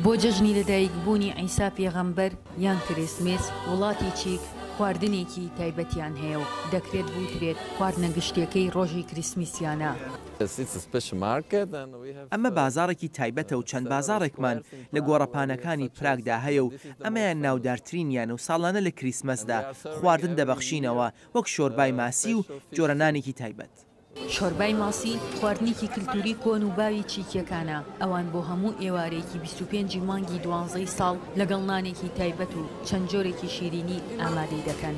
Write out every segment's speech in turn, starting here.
بۆ جەژنی لەدایکبوونی عیسا پێغەمبەر یان کریسمس وڵاتی چیک خواردنێکی تایبەتیان هەیە و دەکرێت بوترێت خواردنە گشتیەکەی ڕۆژی کریسمسیانە. ئەمە بازارێکی تایبەتە و چەند بازارێکمان لە گۆڕەپانەکانی پراگدا هەیە و ئەمەیان ناودارترینیان و ساڵانە لە کریسمەسدا خواردن دەبەخشینەوە وەک شۆربای ماسی و جۆرەنانێکی تایبەت. شۆربای ماسی خواردنێکی کللتوری کۆن و باوی چیکیەکانە ئەوان بۆ هەموو ئێوارێکی 25 مانگی 12 ساڵ لەگەڵ نانێکی تایبەت و چەند جۆرێکی شیرینی ئامادەی دەکەن.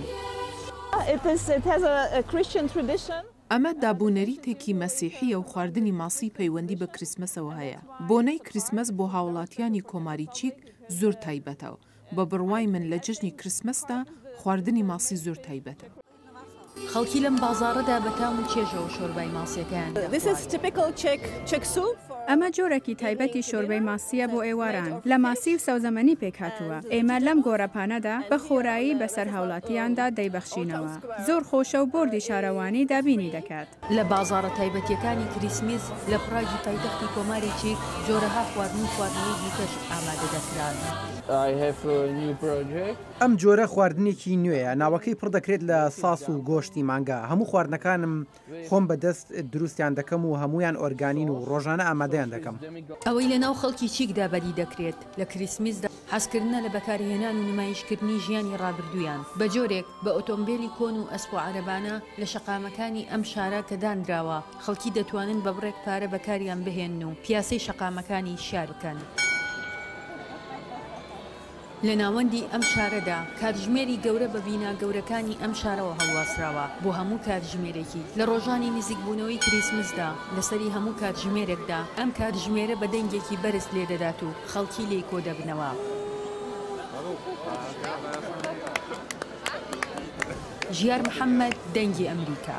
ئەمە دابوونەریتێکی مەسیحیە و خواردنی ماسی پەیوەندی بە کریسمەسەوە هەیە. بۆنەی کریسمەس بۆ هاوڵاتیانی کۆماری چیک زۆر تایبەتەوە. بە بڕوای من لە جژنی کریسمەسدا خواردنی ماسی زۆر تایبەتە. خەڵکی لەم بازاڕەدا بەتام و چێژەوە شۆربای ماسیەکەیان. ئەمە جۆرەکی تایبەتی شۆربەی ماسیە بۆ ئێواران لە ماسی و سەوزەمەنی پێک هاتووە. ئێمە لەم گۆڕەپانەدا بە خۆرایی بەسەر هاوڵاتیاندا دەیبەخشینەوە. زۆر خۆشە و بردی شارەوانی دابینی دەکات. لە بازاڕە تایبەتیەکانی کریسمس لە پراگی پایتەختی کۆماری چیک جۆرەها خواردن و خواردنەوەی دیکەش ئامادە دەکران. ئەم جۆرە خواردنێکی نوێیە ناوەکەی پڕ دەکرێت لە ساس و گۆشتی مانگا. هەموو خواردنەکانم خۆم بەدەست دروستیان دەکەم و هەمویان ئۆرگانین و ڕۆژانە ئامادەیان دەکەم. ئەوەی لە ناو خەڵکی چیکدا بەدی دەکرێت لە کریسمسدا حەزکردنە لە بەکارهێنان و نمایشکردنی ژیانی ڕابردوویان بە جۆرێک بە ئۆتۆمبیلی کۆن و ئەسپ و عەرەبانە لە شەقامەکانی ئەم شارە کە دانراوە خەڵکی دەتوانن بە بڕێک پارە بەکاریان بهێن و پیاسەی شەقامەکانی شار بکەن. لە ناوەندی ئەم شارەدا کاتژمێری گەورە بە بینا گەورەکانی ئەم شارەوە هەڵواسراوە بۆ هەموو کاتژمێرێکی لە ڕۆژانی نزیکبوونەوەی کریسمسدا لەسەری هەموو کاتژمێرێکدا ئەم کاتژمێرە بە دەنگێکی بەرز لێدەدات و خەڵکی لێی کۆ دەبنەوە. ژیار محەممەد دەنگی ئەمریکا.